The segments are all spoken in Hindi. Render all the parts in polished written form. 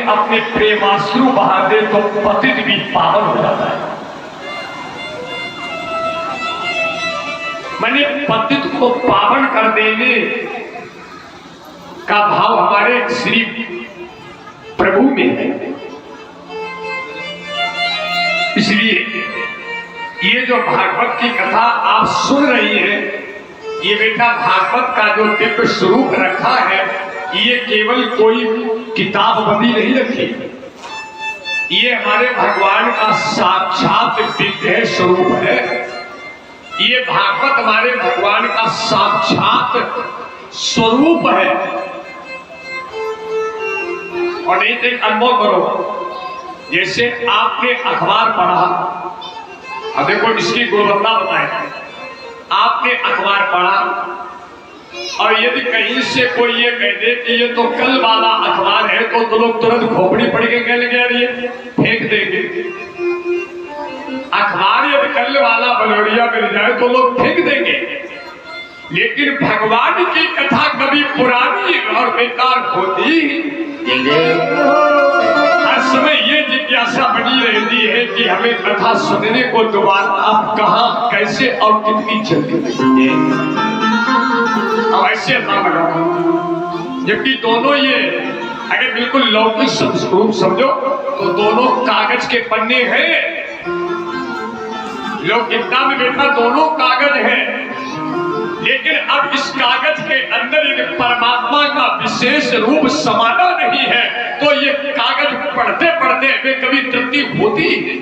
अपने प्रेमाश्रु बहा दे तो पतित भी पावन हो जाता है। मैंने पतित को पावन कर देने का भाव हमारे श्री प्रभु में है। इसलिए ये जो भागवत की कथा आप सुन रही हैं, ये बेटा भागवत का जो दिव्य स्वरूप रखा है, ये केवल कोई किताब बंदी नहीं रखी, ये हमारे भगवान का साक्षात दिव्य स्वरूप है। ये भागवत हमारे भगवान का साक्षात स्वरूप है। और नहीं तो एक अनुभव करो, जैसे आपने अखबार पढ़ा, अब देखो इसकी गुणवत्ता बताए, आपने अखबार पढ़ा और यदि कहीं से कोई ये कह दे कि ये तो कल वाला अखबार है, तो लोग तुरंत खोपड़ी पड़ के कहने लगे फेंक देंगे। अखबार यदि कल वाला बलौड़िया मिल जाए तो लोग फेंक देंगे। लेकिन भगवान की कथा कभी पुरानी और बेकार होती हर समय ये जिज्ञासा बनी रहती है कि हमें कथा सुनने को दोबारा आप कहां, कैसे और कितनी जल्दी अब ऐसे ना लगा। जबकि दोनों ये अगर बिल्कुल लौकिक रूप समझो तो दोनों कागज के पन्ने हैं। लौकिकता में बेटा दोनों कागज है, लेकिन अब इस कागज के अंदर एक परमात्मा का विशेष रूप समाना नहीं है, तो ये कागज पढ़ते पढ़ते हमें कभी तृप्ति होती है।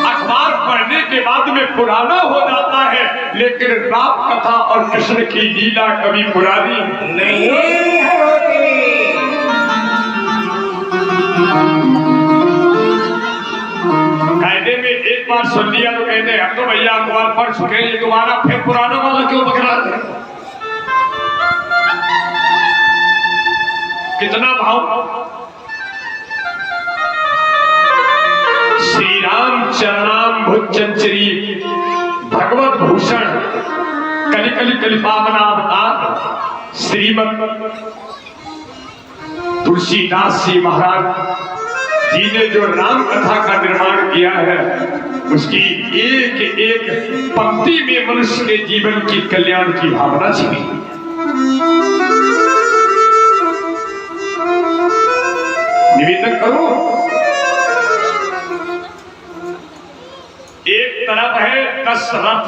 अखबार पढ़ने के बाद में पुराना हो जाता है, लेकिन राम कथा और कृष्ण की लीला कभी पुरानी नहीं होती। कायदे में एक बार सुन लिया तो कहते हैं हम तो भैया अखबार पढ़ चुके हैं, ये दोबारा फिर पुराना वाला क्यों पकड़ा दे। कितना भाव। श्री राम चरणाम भुजंचरी भगवत भूषण कलि कलि कलि पावनावतार श्रीमद तुलसीदास जी महाराज जी ने जो राम कथा का निर्माण किया है, उसकी एक एक पंक्ति में मनुष्य के जीवन की कल्याण की भावना छिपी। निवेदन करो, एक तरफ है 10 रथ,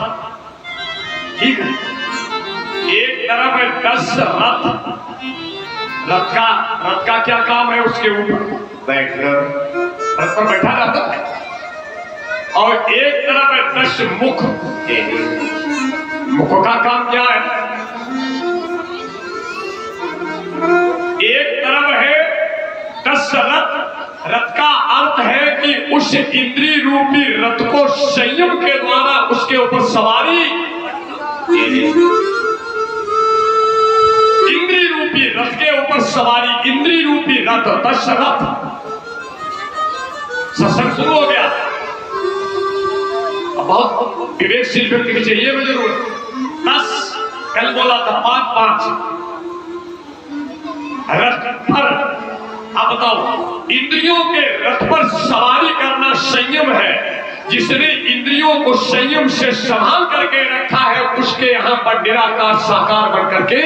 ठीक है, एक तरफ है 10 रथ। रथ का क्या काम है? उसके ऊपर बैठना, रथ पर बैठा जाता है। और एक तरफ है 10 मुख। मुख का काम क्या है? एक तरफ है 10 रथ। रथ का अर्थ है कि उस इंद्रिय रूपी रथ को संयम के द्वारा उसके ऊपर सवारी, इंद्रिय रूपी रथ के ऊपर सवारी, इंद्रिय रूपी रथ 10 रथ। सत्संग शुरू हो गया। अब बहुत विवेकशील व्यक्ति की चाहिए मुझे जरूरत। 10 कल बोला था, 5 रथ पर। अब बताओ, इंद्रियों के रथ पर सवारी करना संयम है। जिसने इंद्रियों को संयम से संभाल करके रखा है, उसके यहां पर निराकार साकार बन करके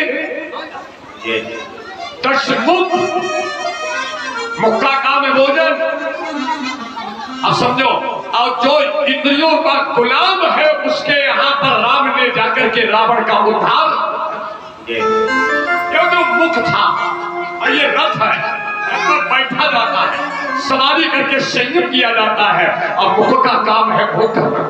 10 मुख। मुख का काम है भोजन। अब समझो, और जो इंद्रियों का गुलाम है, उसके यहां पर राम ने जाकर के रावण का उद्धार, क्योंकि मुख था और ये रथ है, बैठा जाता है, सवारी करके संयम किया जाता है, और मुख का काम है भोग करना।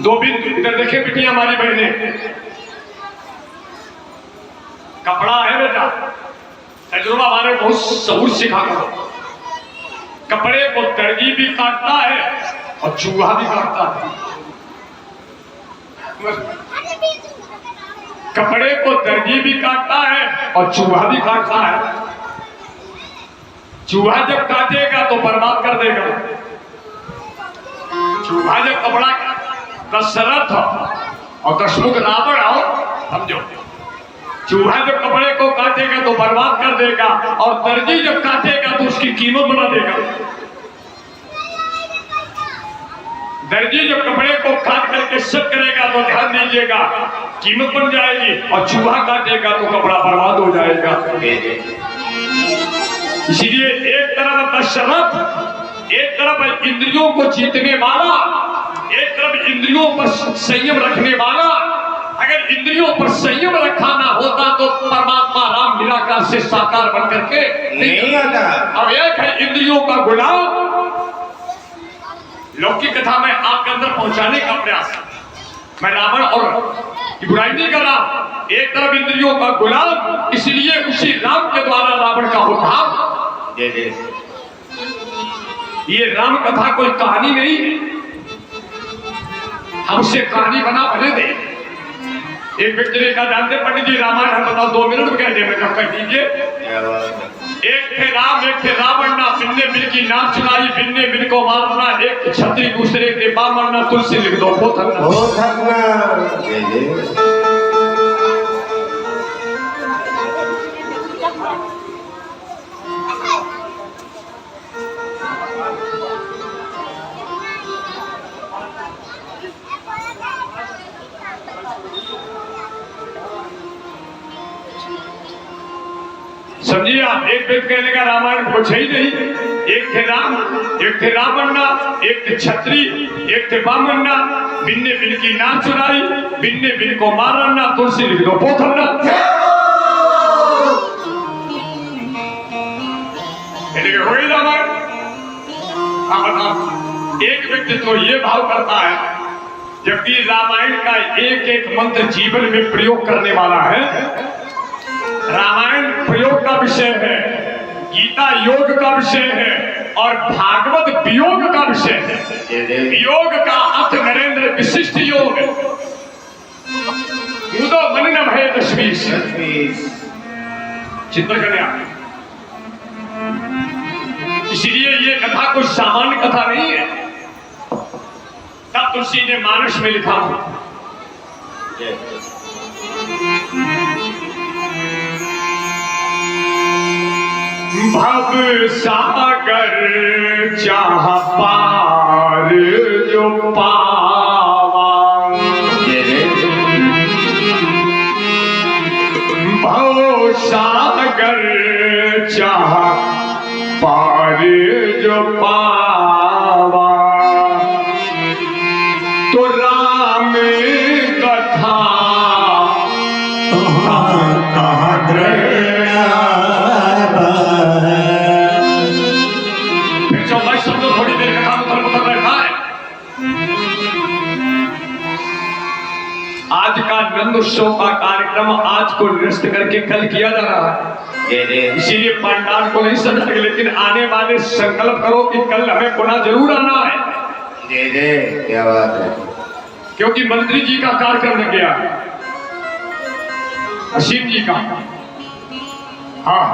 2 बिंदु इधर देखे बिटिया हमारी बहने, कपड़ा है बेटा, तजुर्बा हमारे बहुत सहूर सिखा करो। कपड़े को दर्जी भी काटता है और चूहा भी काटता है। कपड़े को दर्जी भी काटता है और चूहा भी काटता है। चूहा जब काटेगा तो बर्बाद कर देगा। चूहा जब कपड़ा 10 रथ और 10 मुख रावण आओ समझो, चूहा जब कपड़े को काटेगा तो बर्बाद कर देगा, और दर्जी जब काटेगा तो उसकी कीमत बढ़ा देगा। दर्जी जब कपड़े को काट करके सेट करेगा तो ध्यान दीजिएगा कीमत बढ़ जाएगी, और चूहा काटेगा तो कपड़ा बर्बाद हो जाएगा। इसीलिए एक तरफ दशरथ, एक तरफ इंद्रियों को जीतने वाला, एक तरफ इंद्रियों पर संयम रखने वाला। अगर इंद्रियों पर संयम रखा ना होता तो परमात्मा राम निराकार से साकार बन करके नहीं आता। अब एक है इंद्रियों का गुलाम। लौकिक कथा में आपके अंदर पहुंचाने का प्रयास, मैं रावण और बुराई नहीं कर रहा। एक तरफ इंद्रियों का गुलाम, इसलिए उसी राम के द्वारा रावण का उद्धार। ये राम कथा कोई कहानी नहीं है, हमसे कहानी बना बने दे। एक व्यक्ति ने कहा, जानते पंडित जी रामायण हम बताओ 2 मिनट में कह दे। मैं कह दीजिए। एक थे राम, एक थे रावण ना, बिन्ने बिन की नाच चुनाई, बिन्ने बिन को मारना, एक छत्री दूसरे थे बामण ना, तुलसी लिख दो हो थकना। समझिए आप, एक व्यक्ति कहने का रामायण कुछ ही नहीं। एक थे राम, एक थे रावण ना, एक थे छत्री, एक थे बामन ना, बिन्ने बिन की नाच चुराई, बिन्ने बिन को मारना, तुलसी लिख दो पोथरना। हो गई रामायण। हाँ बताओ, एक व्यक्ति तो ये भाव करता है, जबकि रामायण का एक एक मंत्र जीवन में प्रयोग करने वाला है। रामायण प्रयोग का विषय है, गीता योग का विषय है, और भागवत वियोग का विषय है। वियोग का अर्थ नरेंद्र विशिष्ट योग है। उदो मन न भय तशवीश, चित्र कन्या। इसलिए ये कथा कोई सामान्य कथा नहीं है। तब तुलसी ने मानस में लिखा, भव सागर चाह पार जो पावा, भव सागर चाह पार जो पावा, तो राम कथा कहा थोड़ी देर का काम उधर रखा है। आज का नंद उत्सव का कार्यक्रम आज को निरस्त करके कल किया जा रहा है। इसीलिए पंडाल को नहीं सजा, लेकिन आने वाले संकल्प करो कि कल हमें पुनः जरूर आना है। क्या बात है, क्योंकि मंत्री जी का कार्यक्रम लग गया, असीम जी का। हाँ,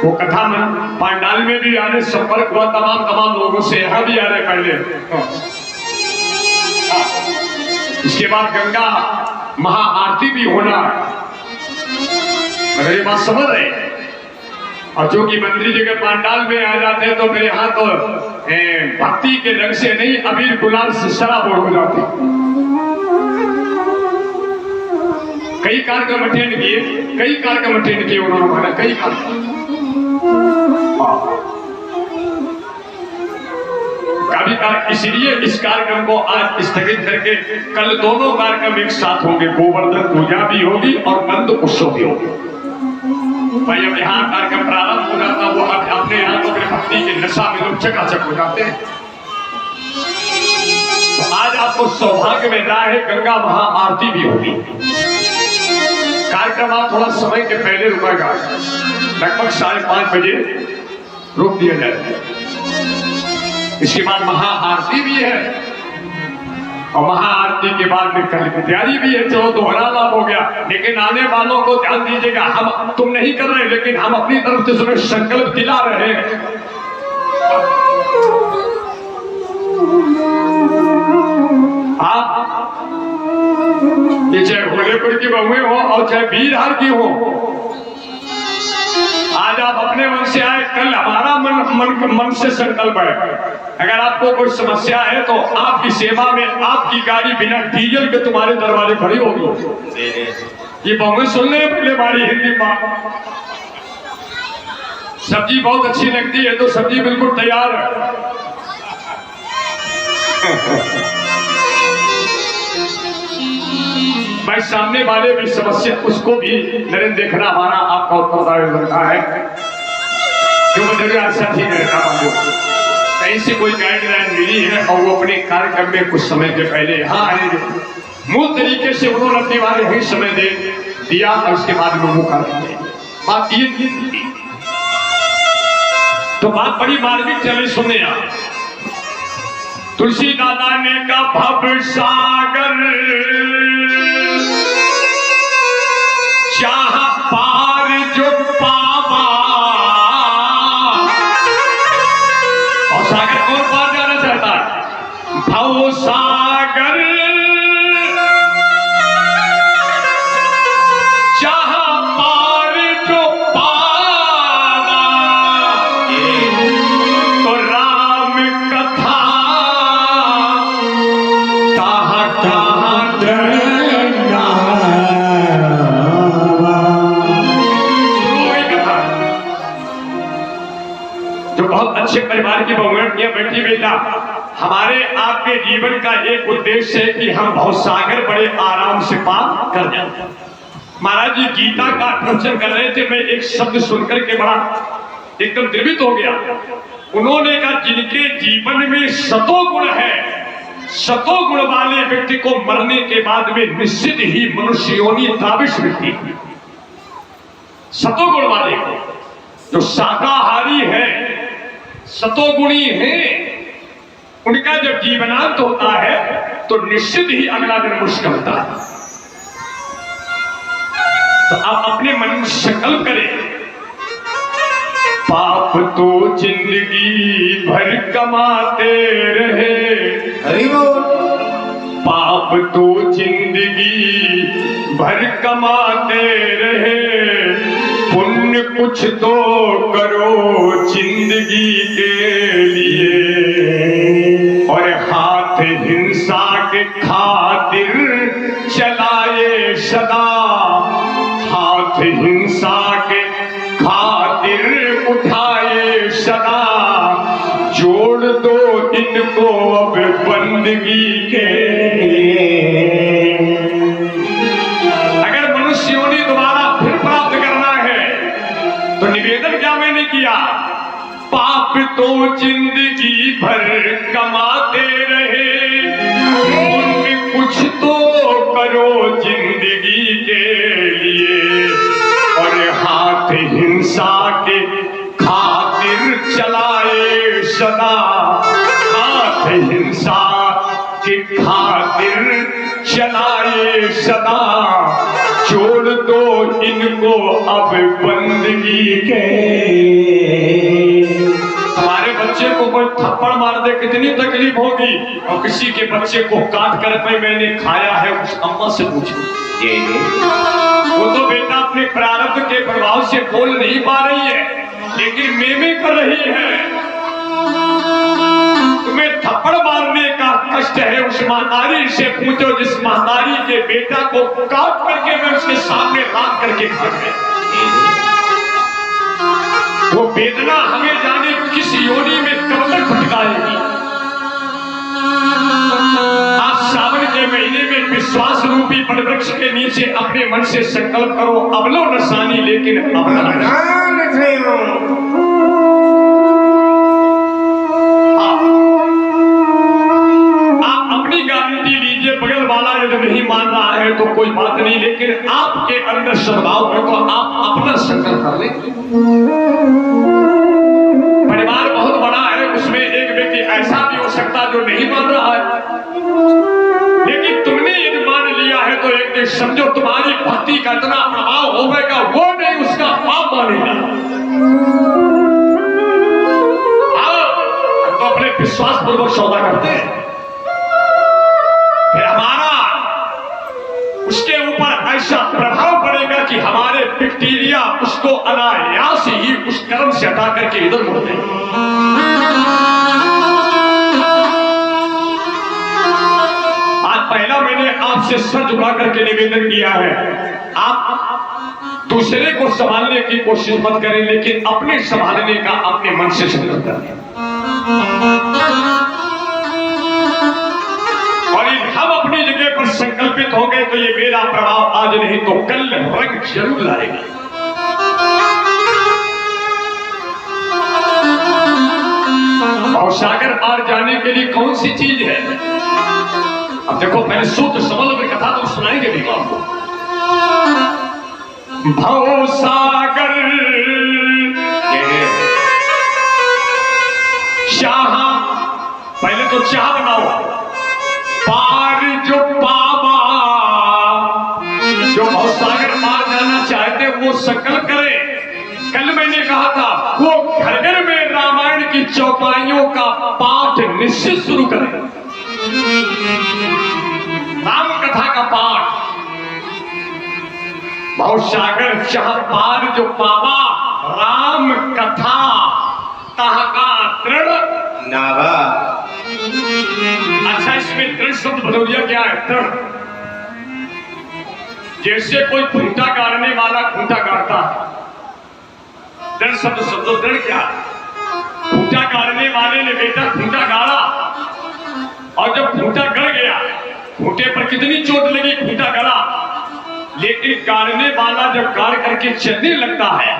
वो कथा में पांडाल में भी आने संपर्क हुआ तमाम लोगों से, यहाँ भी आ रहे पहले। इसके बाद गंगा महाआरती भी होना, अगर ये बात समझ रहे। और जो कि मंत्री जी के पांडाल में आ जाते हैं तो मेरे यहाँ तो भक्ति के रंग से नहीं, अबीर गुलाल से शराब हो जाती। कई कार्यक्रम अटेंड किए, कई कार्यक्रम अटेंड किए उन्होंने, हमारा कई कार्यक्रम। कभी इसलिए इस कार्यक्रम को आज स्थगित करके कल दोनों कार्यक्रम एक साथ होंगे। गोवर्धन पूजा भी होगी और नंद उत्सव भी होगी। भाई अब यहाँ कार्यक्रम प्रारंभ हो जाता, वो अपने यहाँ तो अपने भक्ति के नशा में लोग चकाचक हो जाते हैं। तो आज आपको सौभाग्य में रहा है, गंगा महाआरती भी होगी। कार्यक्रम आप थोड़ा समय के पहले रुकेगा, लगभग 5:30 बजे रोक दिया जाएगा। इसके बाद महाआरती भी है, और महाआरती के बाद में कल की तैयारी भी है। चलो दोहरा लाभ हो गया, लेकिन आने वालों को ध्यान दीजिएगा, हम तुम नहीं कर रहे, लेकिन हम अपनी तरफ से तुम्हें संकल्प दिला रहे हैं। आप ये चाहे घोड़ेपुर की बहुएं हो और चाहे बीरहार की हो, आज आप अपने मन से आए, कल हमारा मन से संकल्प है। अगर आपको कोई समस्या है तो आपकी सेवा में आपकी गाड़ी बिना डीजल के तुम्हारे दरवाजे खड़ी होगी। ये बहुएं सुन ले पहले हमारी हिंदी बात। सब्जी बहुत अच्छी लगती है तो सब्जी बिल्कुल तैयार है। भाई सामने वाले भी समस्या उसको भी नरेंद्र देखना हमारा आपका उत्तरदायित्व बनता है। क्यों मुझे ऐसा ठीक रहता हूँ, कहीं से कोई गाइडलाइन मिली है और वो अपने कार्यक्रम में कुछ समय के पहले यहाँ आएंगे, मूल तरीके से उन्होंने अपने वाले ही समय दे दिया और उसके बाद में मौका देंगे। बात ये थी तो बात बड़ी मार्मिक चले, सुने आप। तुलसी दादा ने कहा भव सागर चाह पार जो पावा, और सागर कौन पार जाना चाहता है? भव सागर चाह पार जो पावा, तो राम कथा कहाँ कहाँ दरगाह। जो बहुत अच्छे परिवार की बहुएं बैठी बेटा, हमारे आपके जीवन का एक उद्देश्य है कि हम भवसागर बड़े आराम से पार कर जाए। महाराज जी गीता का प्रवचन कर रहे थे, मैं एक शब्द सुनकर के बड़ा एकदम द्रवित हो गया। उन्होंने कहा जिनके जीवन में सतो गुण है, सतो गुण वाले व्यक्ति को मरने के बाद में निश्चित ही मनुष्य योनि दाविश मिलती है। सतो गुण वाले को, जो शाकाहारी है, सतोगुणी है, उनका जब जीवनांत होता है तो निश्चित ही अगला दिन मुश्किल होता है। तो आप अपने मन में संकल्प करें, पाप तो जिंदगी भर कमाते रहे, पाप तो जिंदगी भर कमाते रहे, पुण्य कुछ तो करो जिंदगी के लिए, और हाथ हिंसा के खातिर चलाए सदा, हाथ हिंसा के खातिर उठाए सदा, जोड़ दो इनको अब बंदगी के। अगर मनुष्य योनि दोबारा फिर प्राप्त करना है तो निवेदन क्या मैंने किया, पाप तो जिंदगी भर कमाते रहे, पुण्य कुछ तो करो जिंदगी के लिए, और हाथ हिंसा के खातिर चलाए सदा, हाथ हिंसा के खातिर चलाए सदा, छोड़ दो इनको अब बंदगी के। हमारे बच्चे को कोई थप्पड़ मार दे कितनी तकलीफ होगी, और किसी के बच्चे को काट कर पे मैंने खाया है, उस अम्मा से पूछो। वो तो बेटा अपने प्रारब्ध के प्रभाव से बोल नहीं पा रही है, लेकिन मेमे कर रही है। तुम्हें थप्पड़ मारने का कष्ट है, उस महतारी से पूछो जिस महतारी के बेटा को काट करके मैं उसके सामने राख करके खा गया। वो वेदना हमें जाने किस योनि में कब तक भटकाएगी। आप सावन के महीने में विश्वास रूपी वृक्ष के नीचे अपने मन से संकल्प करो, अबलो नसानी लेकिन अबला आप अपनी गारंटी लीजिए। बगल वाला यदि नहीं मान रहा है तो कोई बात नहीं, लेकिन आपके अंदर सद्भाव है तो आप अपना संकल्प कर लें। परिवार बहुत बड़ा है, उसमें एक व्यक्ति ऐसा भी हो सकता जो नहीं मान रहा है, लेकिन तुमने यदि मान लिया है तो एक दिन समझो तुम्हारी भक्ति का इतना प्रभाव होगा, वो नहीं उसका पाप मानेगा। तो अपने विश्वास पूर्वक सौदा करते हैं, फिर हमारा उसके ऐसा प्रभाव पड़ेगा कि हमारे बैक्टीरिया उसको अनायास ही उस कर्म से हटा करके इधर मुड़ देंगे। आज पहला मैंने आपसे सर झुका करके निवेदन किया है, आप दूसरे को संभालने की कोशिश मत करें, लेकिन अपने संभालने का अपने मन से संकल्प करें। और हम अपनी जगह पर संकल्पित हो गए तो ये मेरा प्रभाव आज नहीं तो कल रंग जरूर लाएगा। और सागर पार जाने के लिए कौन सी चीज है? अब देखो, पहले सूत्र समझ में कथा तो सुनाएंगे भी आपको। भव सागर चाह, पहले तो चाह बनाओ, पार जो पावा, जो भव सागर पार जाना चाहते वो संकल्प करे। कल मैंने कहा था वो घर घर में रामायण की चौपाइयों का पाठ निश्चित शुरू करें, राम कथा का पाठ। भव सागर चाह पार जो पावा, राम कथा तहका दृढ़ नावा। अच्छा, इसमें दृढ़ शब्द भदौरिया क्या है? दृढ़। जैसे कोई खूंटा गाड़ने वाला खूंटा गाड़ता है, दृढ़ शब्द समझो। दृढ़ क्या है? खूंटा गाड़ने वाले ने बेटा खूंटा गाड़ा, और जब खूंटा गड़ गया, खूंटे पर कितनी चोट लगी, खूंटा गड़ा, लेकिन गाड़ने वाला जब गाड़ करके चलने लगता है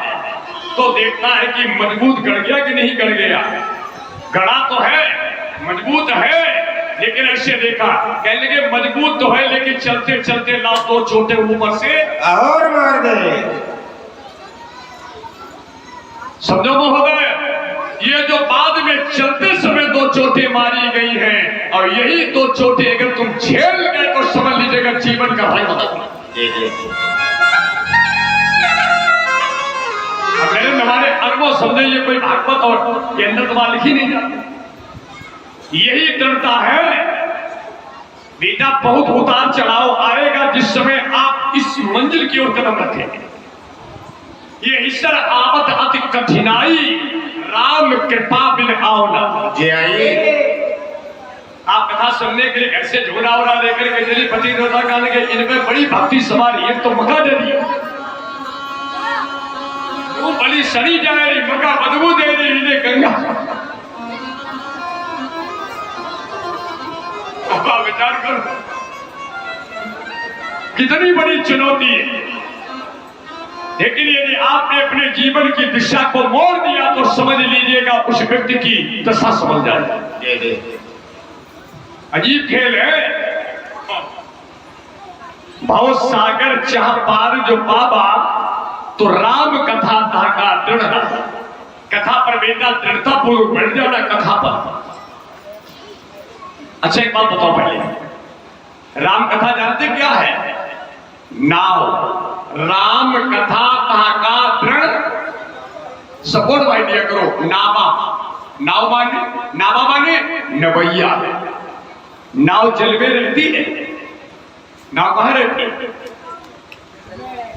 तो देखता है कि मजबूत गड़ गया कि नहीं गड़ गया। गड़ा तो है, मजबूत है, लेकिन ऐसे देखा, कहने लगे मजबूत तो है लेकिन चलते चलते लाभ तो चोटे ऊपर से और मार गए। समझो महोदय, ये जो बाद में चलते समय दो चोटें मारी गई हैं, और यही दो चोटें अगर तुम झेल गए तो समझ लीजिएगा जीवन का भाई बता। मेरे हमारे अरबों समझे, ये कोई भागवत और के अंदर तो लिखी नहीं जाती। यही दृढ़ता है बेटा, बहुत उतार चढ़ाव आएगा जिस समय आप इस मंजिल की ओर कदम रखेंगे। ये ईश्वर आवत अति कठिनाई, राम कृपा बिन आवना। जी आइए, आप कथा सुनने के लिए घर से झोला वोला लेकर के चली पति रोता गाने के, इनमें बड़ी भक्ति सवार, ये तो मका दे दी, वो बड़ी सड़ी जा रही, मका बदबू दे रही, इन्हें गंगा। अब विचार करो कितनी बड़ी चुनौती है, लेकिन यदि आपने अपने जीवन की दिशा को मोड़ दिया तो समझ लीजिएगा उस व्यक्ति की दशा समझ जाएगी। अजीब खेल है। भव सागर चाह पार जो पावा, तो राम कथा धागा दृढ़। कथा पर बेटा दृढ़ता पूर्वक बैठ जाना कथा पर। अच्छा, एक बात बताओ पहले, राम कथा जानते क्या है? नाव। राम कथा धागा दृढ़। सपोर्ट भाई दिया करो। नावा, नाव माने, नावा माने नवैया। नाव जल में रहती है, नाव कहां रहती है?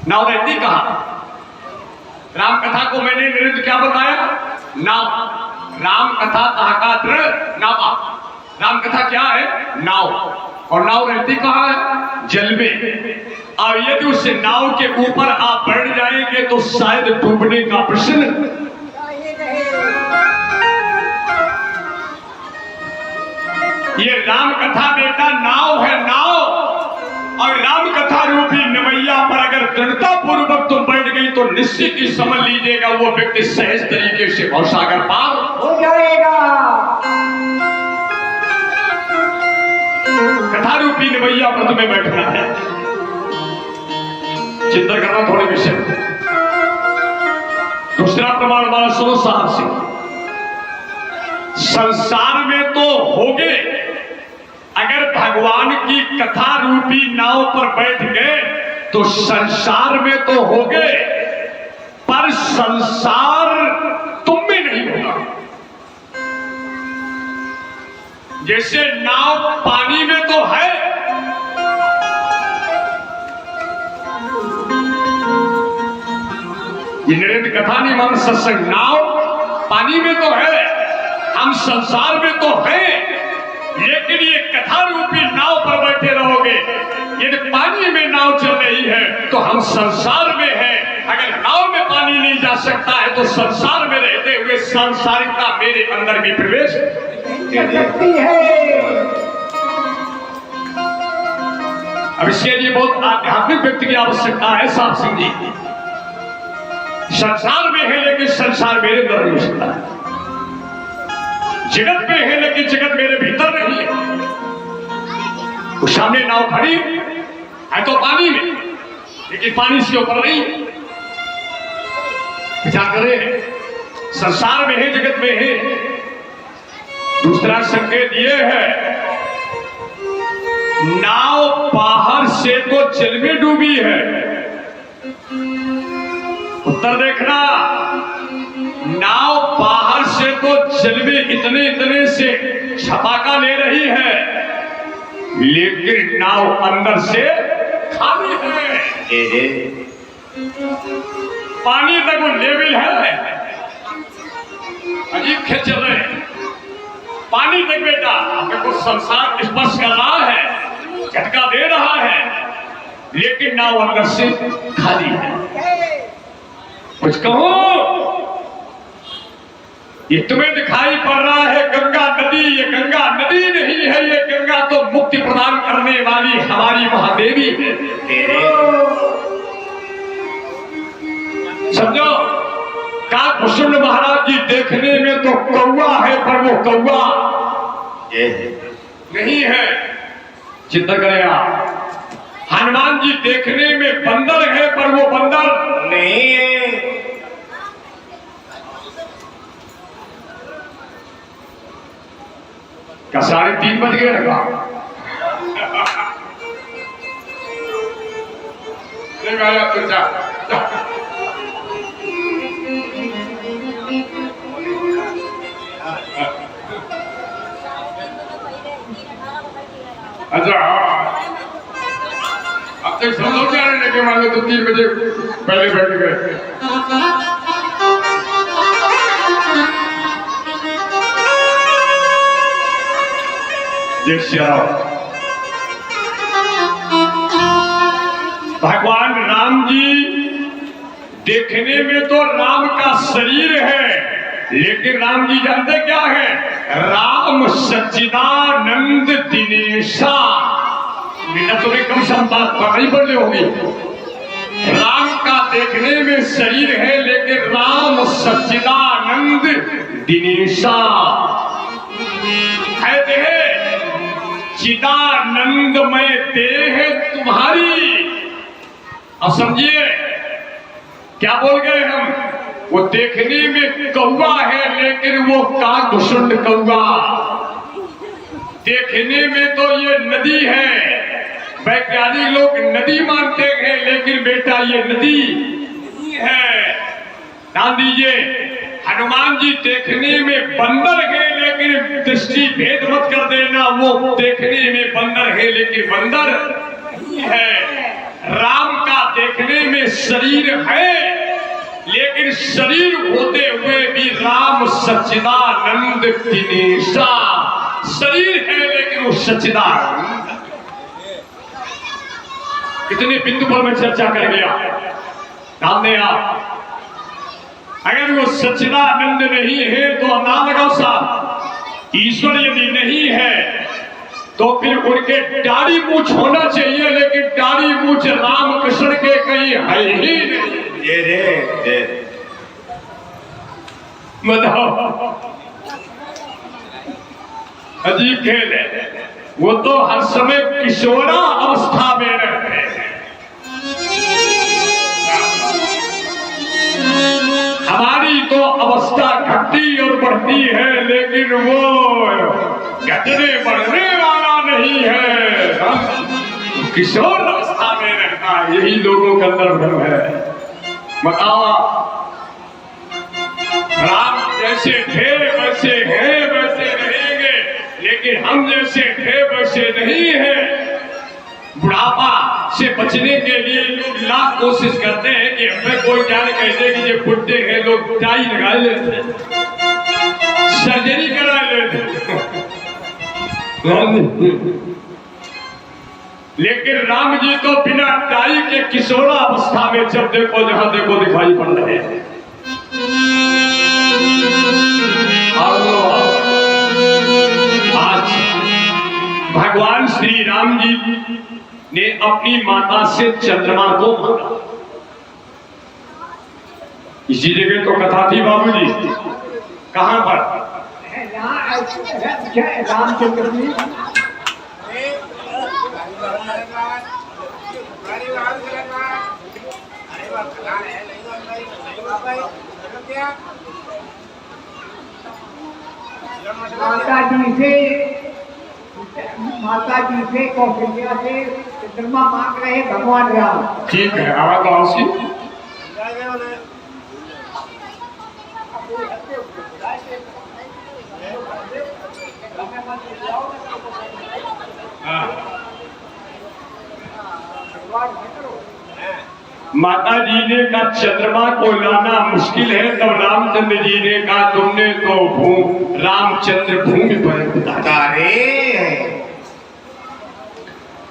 नाव रहती कहां? राम कथा को मैंने निरुद्ध क्या बताया? नाव। राम कथा ताका दृढ़ नावा। राम कथा क्या है? नाव। और नाव रहती कहां है? जल में। और यदि उस नाव के ऊपर आप बैठ जाएंगे तो शायद डूबने का प्रश्न। ये राम कथा बेटा नाव है, नाव। और राम कथा रूपी नवैया पर अगर दृढ़ता पूर्वक तुम बैठ गई तो निश्चित ही समझ लीजिएगा वो व्यक्ति सहज तरीके से भवसागर पार हो जाएगा। कथा रूपी नवैया पर तुम्हें बैठना है, चिंता करना थोड़े विषय। दूसरा प्रमाण हमारा सुनो साहब से। संसार में तो होगे, अगर भगवान की कथा रूपी नाव पर बैठ गए तो संसार में तो होगे, पर संसार तुम में नहीं होगा। जैसे नाव पानी में तो है, ये नरेंद्र कथा नहीं मान सत्संग। नाव पानी में तो है, हम संसार में तो है, लेकिन ये कथा रूपी नाव पर बैठे रहोगे। यदि पानी में नाव चल रही है तो हम संसार में है। अगर नाव में पानी नहीं जा सकता है तो संसार में रहते हुए सांसारिकता मेरे अंदर भी प्रवेश कर सकती है। अब इसके लिए बहुत आध्यात्मिक व्यक्ति की आवश्यकता है। साहब सिंह जी, संसार में है लेकिन संसार मेरे अंदर नहीं हो सकता है। जगत में है लेकिन जगत मेरे भीतर नहीं है। वो सामने नाव खड़ी है तो पानी में, लेकिन पानी इसके ऊपर नहीं। विचार करें, संसार में है जगत में है। दूसरा संकेत यह है, नाव बाहर से तो जल में डूबी है। उत्तर देखना, नाव बाहर से तो जल में इतने इतने से छपाका ले रही है, लेकिन नाव अंदर से खाली है। पानी तक वो लेवल है, अजीब खेच रहे हैं। पानी तक बेटा आपको कुछ संसार स्पर्श कर रहा है, झटका दे रहा है, लेकिन नाव अंदर से खाली है। कुछ कहो, ये तुम्हें दिखाई पड़ रहा है गंगा नदी, ये गंगा नदी नहीं है, ये गंगा तो मुक्ति प्रदान करने वाली हमारी महादेवी है। समझो, काकभूषण महाराज जी देखने में तो कौवा है, पर वो कौवा नहीं है। चिंता करें आप। हनुमान जी देखने में बंदर है, पर वो बंदर नहीं है। क्या 3:30 बज गए लगा? नहीं आया तो जा। अच्छा, अब तक समझो क्या रहने के मान लो तो 3 बजे पहले बैठ गए। भगवान राम जी देखने में तो राम का शरीर है, लेकिन राम जी जानते क्या है? राम सच्चिदानंद दिनेशा। बेटा तुम्हें कम से कम बात पकड़ी पड़ होगी। राम का देखने में शरीर है, लेकिन राम सच्चिदानंद दिनेशा है। देह चिदानंदमय देह तुम्हारी। अब समझिए क्या बोल गए हम? वो देखने में कौवा है, लेकिन वो काकभूषण कौवा। देखने में तो ये नदी है, वैज्ञानिक लोग नदी मानते हैं, लेकिन बेटा ये नदी नहीं है। ध्यान दीजिए, हनुमान जी देखने में बंदर है, लेकिन दृष्टि भेद मत कर देना। वो देखने में बंदर है, लेकिन बंदर नहीं है। राम का देखने में शरीर है, लेकिन शरीर होते हुए भी राम सच्चिदानंद दिनेशा। शरीर है लेकिन वो सच्चिदानंद। कितने बिंदु पर मैं चर्चा कर गया। ध्यान दें आप, अगर वो सच्चिदानंद नहीं है तो नाम लगाओ साहब। ईश्वर यदि नहीं है तो फिर उनके दाढ़ी मूछ होना चाहिए, लेकिन दाढ़ी मूछ रामकृष्ण के कहीं है ही नहीं। ये बताओ, अजीब खेल है। वो तो हर समय किशोरा अवस्था में रहते हैं। हमारी तो अवस्था घटती और बढ़ती है, लेकिन वो घटने बढ़ने वाला नहीं है। किशोर अवस्था में रहना, यही लोगों के अंदर भ्रम है। बताओ, राम जैसे थे वैसे हैं, वैसे रहेंगे, लेकिन हम जैसे थे वैसे नहीं है। बुढ़ापा से बचने के लिए लोग लाख कोशिश करते हैं कि हमें कोई क्या कह दे कि ये बुढ़े हैं, लोग टाई लगा लेते, सर्जरी करा लेते। लेकिन राम जी तो बिना टाई के किशोरा अवस्था में जब देखो जहां देखो दिखाई पड़ रहे हैं। आज भगवान श्री राम जी ने अपनी माता से चंद्रमा को मांगा। इसी जगह तो कथा थी बाबूजी, कहां पर? रामचंद्र जी माता जी से कौशल्या से चंद्रमा मांग रहे भगवान राम। ठीक है, आवाज आओ सी। माता जी ने कहा चंद्रमा को लाना मुश्किल है, तब रामचंद्र जी ने कहा तुमने तो रामचंद्र भूमि पर उतारे।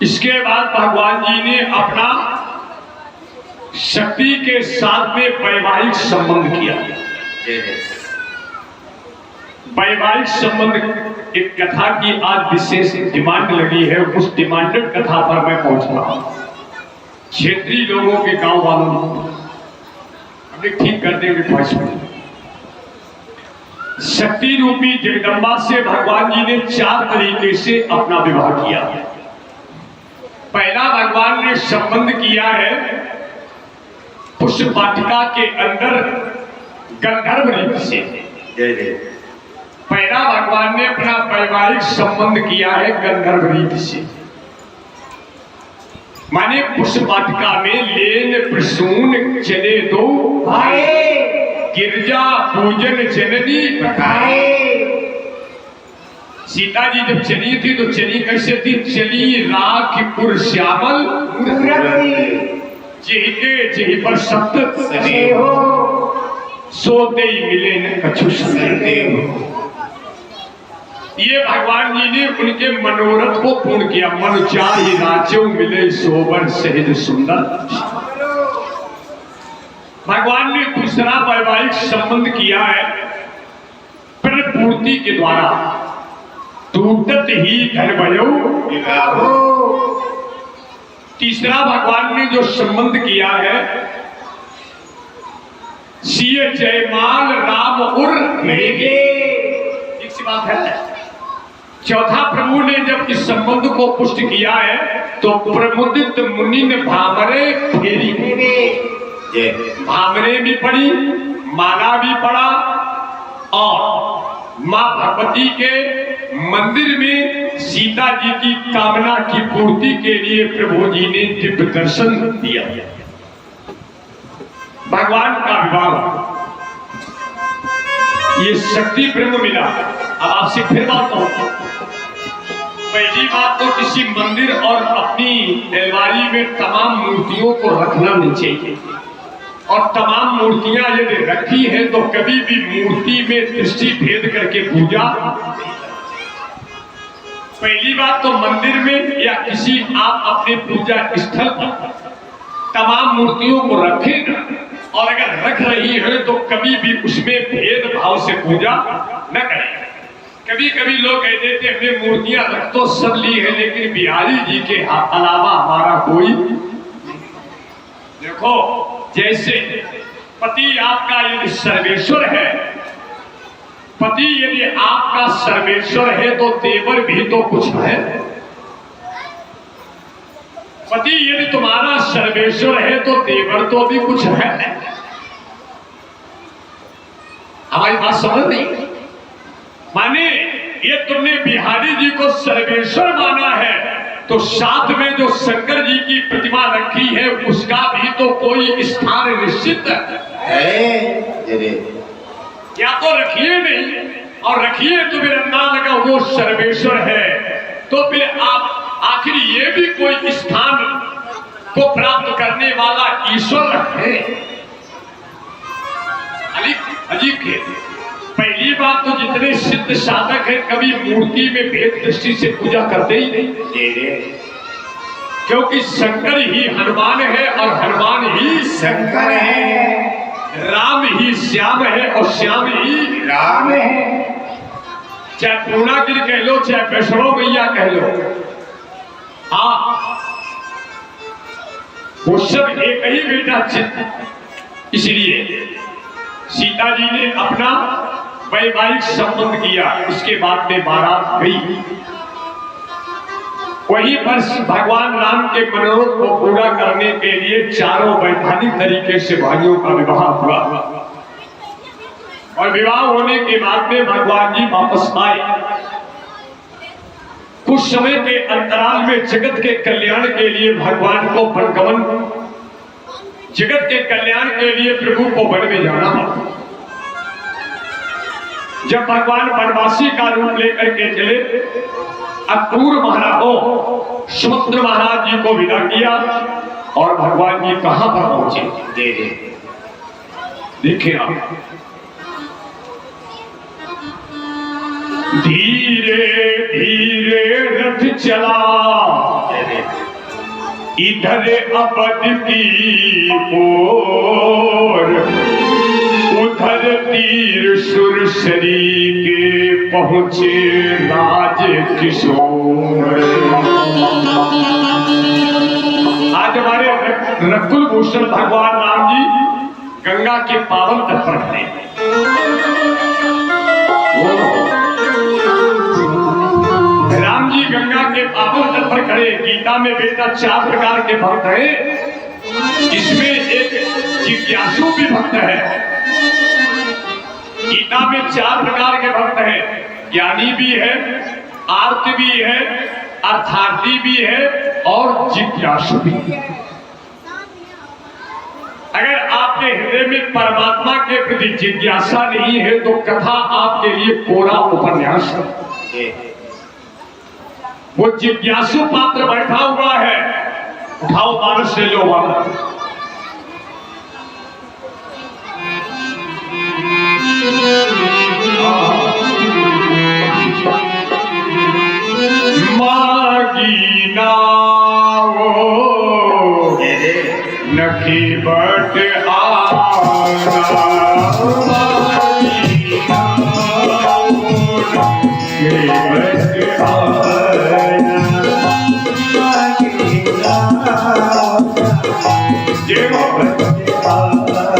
इसके बाद भगवान जी ने अपना शक्ति के साथ में वैवाहिक संबंध किया। वैवाहिक संबंध एक कथा की आज विशेष डिमांड लगी है, उस डिमांडेड कथा पर मैं पहुंच रहा हूं। क्षेत्रीय लोगों के गांव वालों हमने ठीक कर देंगे भोजपुरी। शक्ति रूपी जगदम्बा से भगवान जी ने 4 तरीके से अपना विवाह किया। पहला भगवान ने संबंध किया है पुष्प वाटिका के अंदर गंधर्व रीति से। पहला भगवान ने अपना वैवाहिक संबंध किया है गंधर्व रीति से, माने पुष्प वाटिका में लेन प्रसून चले दो भाई, गिरजा पूजन जननी बताए। सीता जी जब चली थी तो चली कैसे थी? चली राखपुर श्यामल जिहके जिह पर सप्त हो, सोते ही मिले न कछु संदेह। ये भगवान जी ने उनके मनोरथ को पूर्ण किया। मन चाहि राजो मिले सोबर सहज सुंदर। भगवान ने दूसरा वैवाहिक संबंध किया है प्रतिपूर्ति के द्वारा। टूटत ही धन भयो। तीसरा भगवान ने जो संबंध किया है सीए जयमाल राम उर मेघे, एक सी बात है। चौथा प्रभु ने जब इस संबंध को पुष्ट किया है तो प्रमुदित मुनि ने भामरे फेरी, भामरे भी पड़ी, माला भी पड़ा, और मां भगवती के मंदिर में सीता जी की कामना की पूर्ति के लिए प्रभु जी ने दिव्य दर्शन दिया। भगवान का विवाह, ये शक्ति ब्रह्म मिला। अब आपसे फिर बात कहूं, पहली बात तो किसी मंदिर और अपनी अलमारी में तमाम मूर्तियों को रखना नहीं चाहिए, और तमाम मूर्तियां यदि रखी हैं तो कभी भी मूर्ति में दृष्टि भेद करके पूजा। पहली बात तो मंदिर में या किसी आप अपने पूजा स्थल पर तमाम मूर्तियों को रखें, और अगर रख रही है तो कभी भी उसमें भेदभाव से पूजा न करें। कभी कभी लोग कह देते हमने मूर्तियां रख तो सब ली है लेकिन बिहारी जी के अलावा हमारा कोई। देखो, जैसे पति आपका यदि सर्वेश्वर है, पति यदि आपका सर्वेश्वर है तो देवर भी तो कुछ है। पति यदि तुम्हारा सर्वेश्वर है तो देवर तो भी कुछ है। हमारी बात समझ नहीं? माने ये तुमने बिहारी जी को सर्वेश्वर माना है तो साथ में जो शंकर जी की प्रतिमा रखी है उसका भी तो कोई स्थान निश्चित है। या तो रखिए नहीं, और रखिए तो फिर अंदाज लगा वो सर्वेश्वर है, तो फिर आप आखिर ये भी कोई स्थान को प्राप्त करने वाला ईश्वर है। अजीब है। पहली बात तो जितने सिद्ध साधक हैं कभी मूर्ति में भेद दृष्टि से पूजा करते ही नहीं, क्योंकि शंकर ही हनुमान है और हनुमान ही शंकर है, राम ही श्याम है और श्याम ही राम है। चाहे पूर्णागिरि कह लो चाहे वैष्णो मैया कह लो, हाँ वो सब एक ही बेटा चित्त। इसलिए सीता जी ने अपना वैवाहिक संबंध किया, इसके बाद में बारात गई। वहीं पर भगवान राम के मनोरथ को पूरा करने के लिए चारों वैधानिक तरीके से भाइयों का विवाह हुआ और विवाह होने के बाद में भगवान जी वापस आए। कुछ समय के अंतराल में जगत के कल्याण के लिए भगवान को वनगमन, जगत के कल्याण के लिए प्रभु को वन में जाना पड़ा। जब भगवान वनवासी का रूप लेकर के चले, अक्रूर महाराज समुद्र महाराज जी को विदा किया और भगवान जी कहां पर पहुंचे देखिए आप। धीरे धीरे रथ चला इधर अपद की ओर, उधर तीर सुरसरी के पहुंचे राज किशोर। आज हमारे रकुल भूषण भगवान राम जी गंगा के पावन तट पर खड़े। राम जी गंगा के पावन तट पर खड़े। गीता में बेटा 4 प्रकार के भक्त हैं, जिसमें एक जिज्ञासु भी भक्त है। गीता में 4 प्रकार के भक्त हैं, ज्ञानी भी है, आर्त भी है, अर्थार्थी भी है और जिज्ञासु भी है। अगर आपके हृदय में परमात्मा के प्रति जिज्ञासा नहीं है तो कथा आपके लिए कोरा उपन्यास है। वो जिज्ञासु पात्र बैठा हुआ है, उठाओ मानस से लो वाला। मागी नाओ नखी बट आना, मागी नाओ नखी बट आना, मागी नाओ बट आना।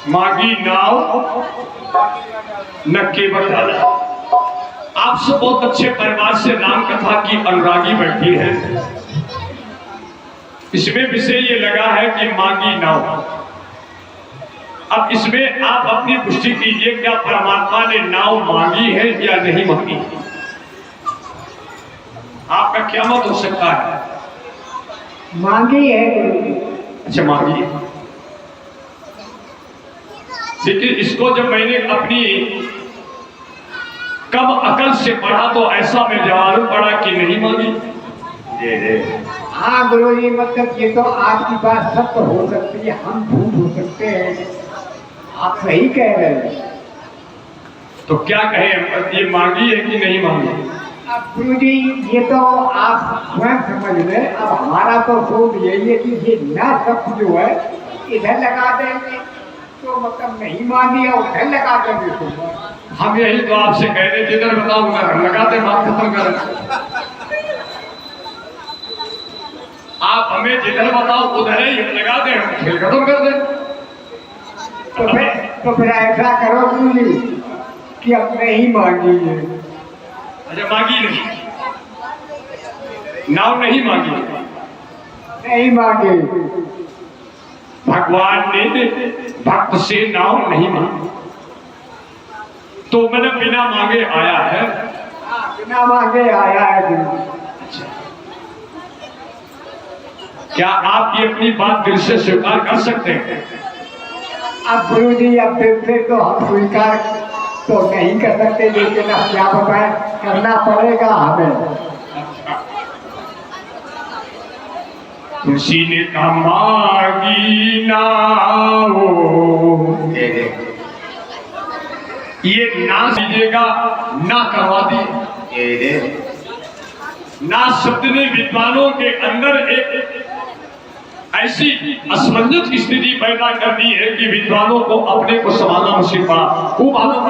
मागी नाव नक्के बताना। आप सब बहुत अच्छे परिवार से राम कथा की अनुरागी बैठी है। इसमें विषय ये लगा है कि मागी नाव। अब इसमें आप अपनी पुष्टि कीजिए, क्या परमात्मा ने नाव मांगी है या नहीं मांगी? आपका क्या मत हो सकता है? मांगी है। अच्छा मांगी है, लेकिन इसको जब मैंने अपनी कम अकल से पढ़ा तो ऐसा मैं जवाब पड़ा कि नहीं मांगी। हाँ गुरु जी, मतलब ये तो आपकी बात सत्य हो सकती है, हम झूठ हो सकते हैं, आप सही कह रहे हैं। तो क्या कहें, ये मांगी है कि नहीं मांगी? अब गुरु जी ये तो आप स्वयं समझ लें, अब हमारा तो सोच यही है कि ये ना शब्द जो है इधर लगा देंगे तो मतलब नहीं मांगी और उधर लगा देंगे तो हम यही तो आपसे कह रहे, जिधर बताओ उधर हम लगाते, बात खत्म करें। आप हमें जिधर बताओ उधर ही लगा दें, हम खेल खत्म कर दें। तो फिर ऐसा करो गुरु जी कि अब नहीं मांगी है। अच्छा, मांगी नहीं, नाव नहीं मांगी, नहीं मांगे। भगवान ने भक्त से नाव नहीं मांगी, तो मैंने बिना मांगे आया है। बिना मांगे आया है गुरु। अच्छा, क्या आप ये अपनी बात दिल से स्वीकार कर सकते हैं? अब गुरु जी अब दिल से तो हम स्वीकार तो नहीं कर सकते, लेकिन अब क्या बताएं, करना पड़ेगा हमें। तुलसी ने कहा मांगी नाव, ये ना दीजिएगा, ना करवा दिए। ना शब्द ने विद्वानों के अंदर एक ऐसी असमंजस की स्थिति पैदा कर दी है कि विद्वानों को अपने को संभालना मुश्किल पड़ा। खूब आनंद